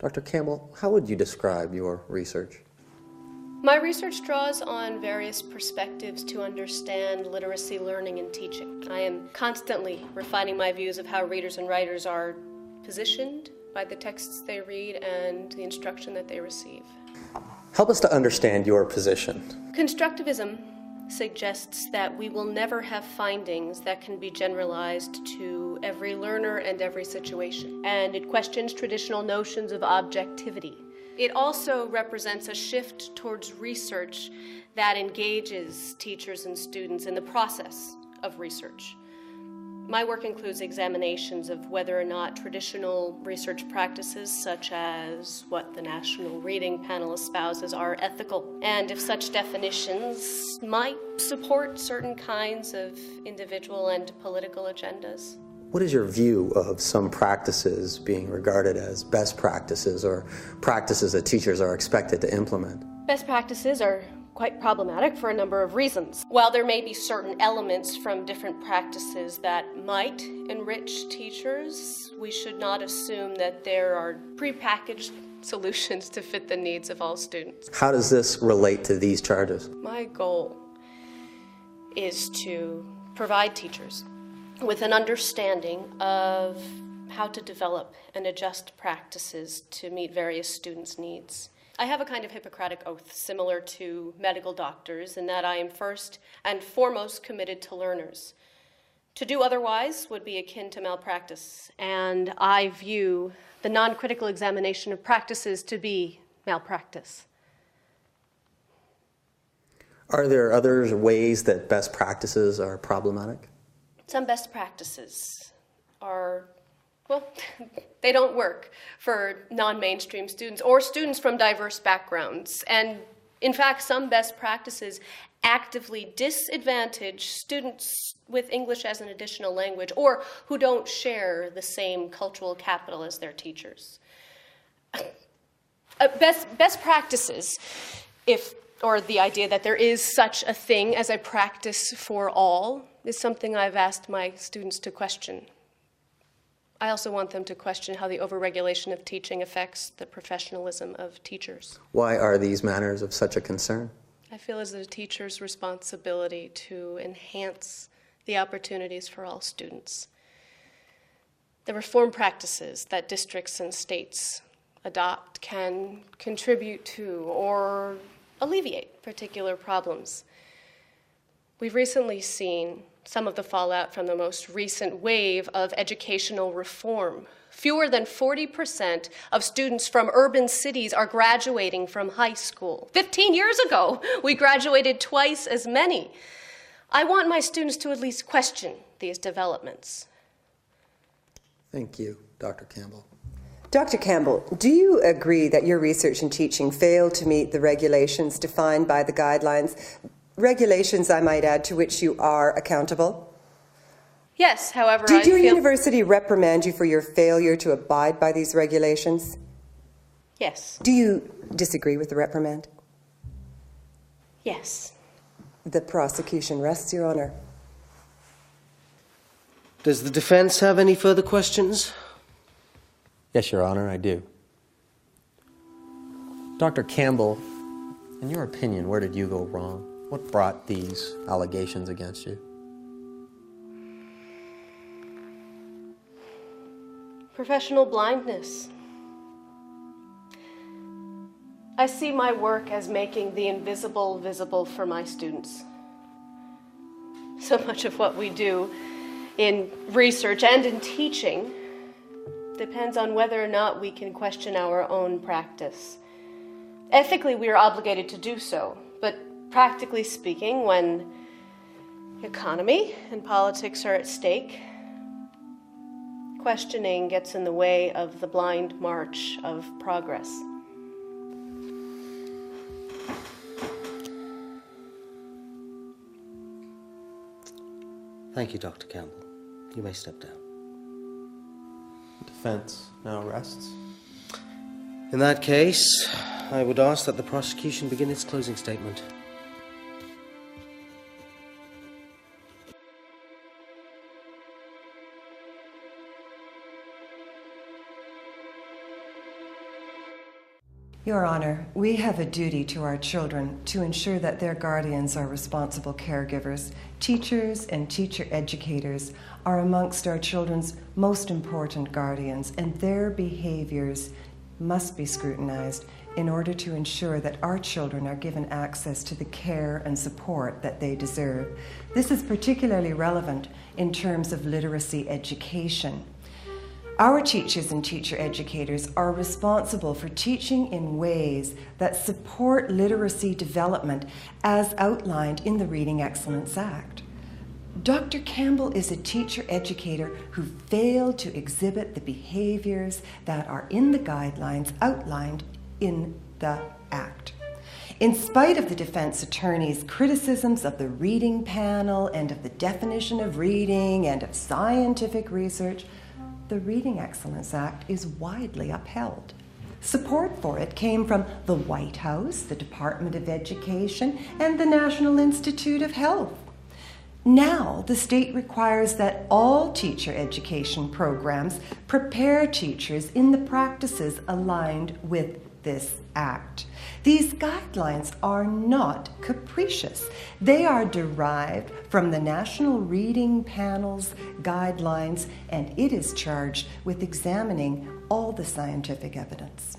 Dr. Campbell, how would you describe your research? My research draws on various perspectives to understand literacy, learning, and teaching. I am constantly refining my views of how readers and writers are positioned by the texts they read and the instruction that they receive. Help us to understand your position. Constructivism suggests that we will never have findings that can be generalized to every learner and every situation, and it questions traditional notions of objectivity. It also represents a shift towards research that engages teachers and students in the process of research. My work includes examinations of whether or not traditional research practices, such as what the National Reading Panel espouses, are ethical, and if such definitions might support certain kinds of individual and political agendas. What is your view of some practices being regarded as best practices or practices that teachers are expected to implement? Best practices are quite problematic for a number of reasons. While there may be certain elements from different practices that might enrich teachers, we should not assume that there are prepackaged solutions to fit the needs of all students. How does this relate to these charges? My goal is to provide teachers with an understanding of how to develop and adjust practices to meet various students' needs. I have a kind of Hippocratic oath similar to medical doctors in that I am first and foremost committed to learners. To do otherwise would be akin to malpractice, and I view the non-critical examination of practices to be malpractice. Are there other ways that best practices are problematic? Some best practices are, well, they don't work for non-mainstream students or students from diverse backgrounds. And in fact, some best practices actively disadvantage students with English as an additional language or who don't share the same cultural capital as their teachers. Best practices, or the idea that there is such a thing as a practice for all, is something I've asked my students to question. I also want them to question how the overregulation of teaching affects the professionalism of teachers. Why are these matters of such a concern? I feel it's a teacher's responsibility to enhance the opportunities for all students. The reform practices that districts and states adopt can contribute to or alleviate particular problems. We've recently seen some of the fallout from the most recent wave of educational reform. Fewer than 40% of students from urban cities are graduating from high school. 15 years ago, we graduated twice as many. I want my students to at least question these developments. Thank you, Dr. Campbell. Dr. Campbell, do you agree that your research and teaching failed to meet the regulations defined by the guidelines? Regulations, I might add, to which you are accountable? Yes, however, Did your university reprimand you for your failure to abide by these regulations? Yes. Do you disagree with the reprimand? Yes. The prosecution rests, Your Honour. Does the defense have any further questions? Yes, Your Honor, I do. Dr. Campbell, in your opinion, where did you go wrong? What brought these allegations against you? Professional blindness. I see my work as making the invisible visible for my students. So much of what we do in research and in teaching depends on whether or not we can question our own practice. Ethically, we are obligated to do so, but practically speaking, when economy and politics are at stake, questioning gets in the way of the blind march of progress. Thank you, Dr. Campbell. You may step down. Defense now rests. In that case, I would ask that the prosecution begin its closing statement. Your Honor, we have a duty to our children to ensure that their guardians are responsible caregivers. Teachers and teacher educators are amongst our children's most important guardians, and their behaviors must be scrutinized in order to ensure that our children are given access to the care and support that they deserve. This is particularly relevant in terms of literacy education. Our teachers and teacher educators are responsible for teaching in ways that support literacy development as outlined in the Reading Excellence Act. Dr. Campbell is a teacher educator who failed to exhibit the behaviors that are in the guidelines outlined in the Act. In spite of the defense attorney's criticisms of the reading panel and of the definition of reading and of scientific research, the Reading Excellence Act is widely upheld. Support for it came from the White House, the Department of Education, and the National Institute of Health. Now, the state requires that all teacher education programs prepare teachers in the practices aligned with this Act. These guidelines are not capricious. They are derived from the National Reading Panel's guidelines, and it is charged with examining all the scientific evidence.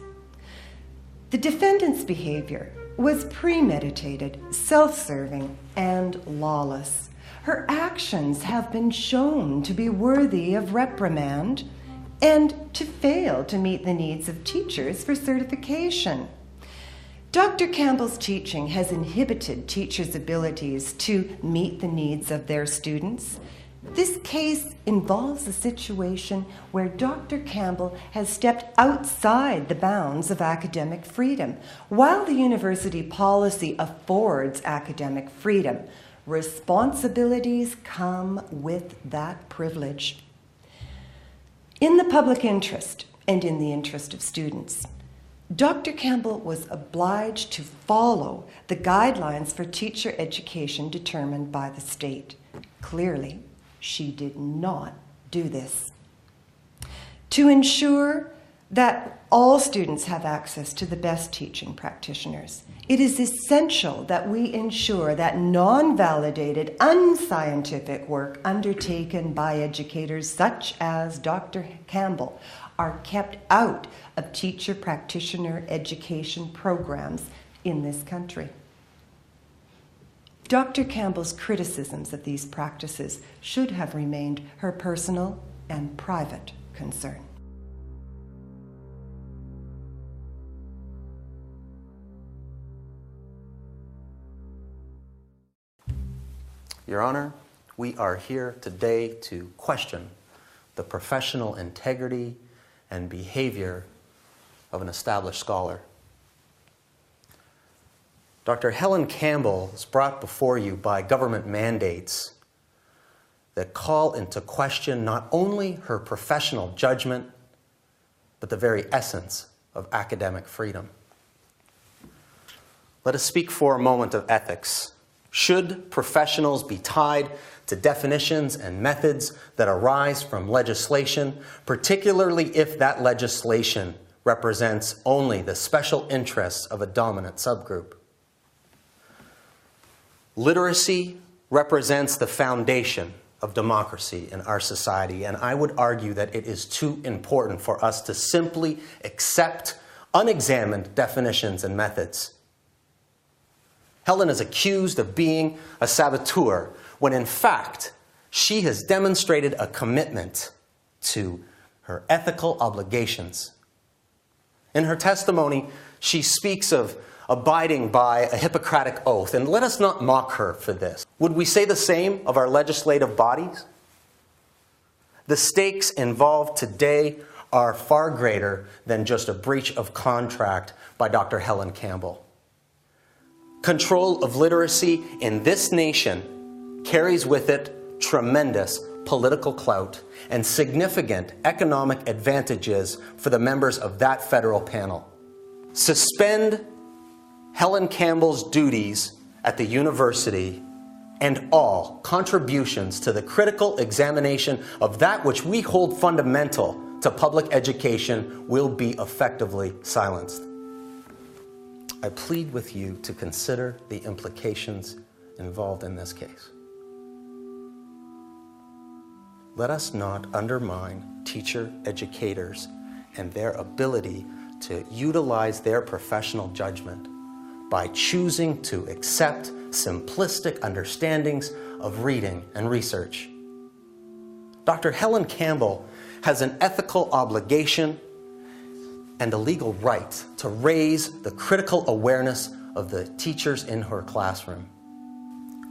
The defendant's behavior was premeditated, self-serving, and lawless. Her actions have been shown to be worthy of reprimand and to fail to meet the needs of teachers for certification. Dr. Campbell's teaching has inhibited teachers' abilities to meet the needs of their students. This case involves a situation where Dr. Campbell has stepped outside the bounds of academic freedom. While the university policy affords academic freedom, responsibilities come with that privilege. In the public interest and in the interest of students, Dr. Campbell was obliged to follow the guidelines for teacher education determined by the state. Clearly, she did not do this. To ensure that all students have access to the best teaching practitioners, it is essential that we ensure that non-validated, unscientific work undertaken by educators such as Dr. Campbell are kept out of teacher practitioner education programs in this country. Dr. Campbell's criticisms of these practices should have remained her personal and private concern. Your Honor, we are here today to question the professional integrity and behavior of an established scholar. Dr. Helen Campbell is brought before you by government mandates that call into question not only her professional judgment, but the very essence of academic freedom. Let us speak for a moment of ethics. Should professionals be tied to definitions and methods that arise from legislation, particularly if that legislation represents only the special interests of a dominant subgroup? Literacy represents the foundation of democracy in our society, and I would argue that it is too important for us to simply accept unexamined definitions and methods. Helen is accused of being a saboteur, when in fact, she has demonstrated a commitment to her ethical obligations. In her testimony, she speaks of abiding by a Hippocratic oath, and let us not mock her for this. Would we say the same of our legislative bodies? The stakes involved today are far greater than just a breach of contract by Dr. Helen Campbell. Control of literacy in this nation carries with it tremendous political clout and significant economic advantages for the members of that federal panel. Suspend Helen Campbell's duties at the university and all contributions to the critical examination of that which we hold fundamental to public education will be effectively silenced. I plead with you to consider the implications involved in this case. Let us not undermine teacher educators and their ability to utilize their professional judgment by choosing to accept simplistic understandings of reading and research. Dr. Helen Campbell has an ethical obligation and a legal right to raise the critical awareness of the teachers in her classroom.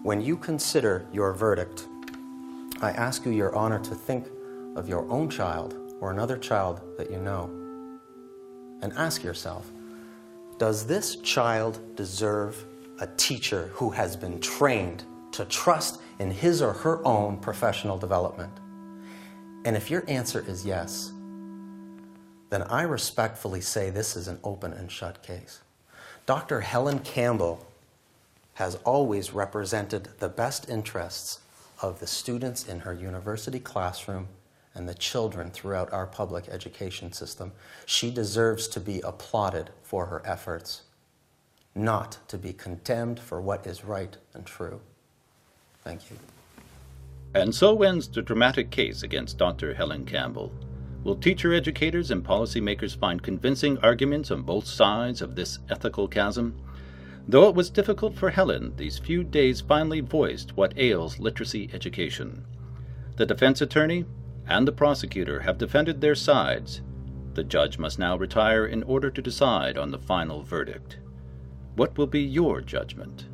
When you consider your verdict, I ask you, Your Honor, to think of your own child or another child that you know and ask yourself, does this child deserve a teacher who has been trained to trust in his or her own professional development? And if your answer is yes, then I respectfully say this is an open and shut case. Dr. Helen Campbell has always represented the best interests of the students in her university classroom and the children throughout our public education system. She deserves to be applauded for her efforts, not to be condemned for what is right and true. Thank you. And so ends the dramatic case against Dr. Helen Campbell. Will teacher educators and policymakers find convincing arguments on both sides of this ethical chasm? Though it was difficult for Helen, these few days finally voiced what ails literacy education. The defense attorney and the prosecutor have defended their sides. The judge must now retire in order to decide on the final verdict. What will be your judgment?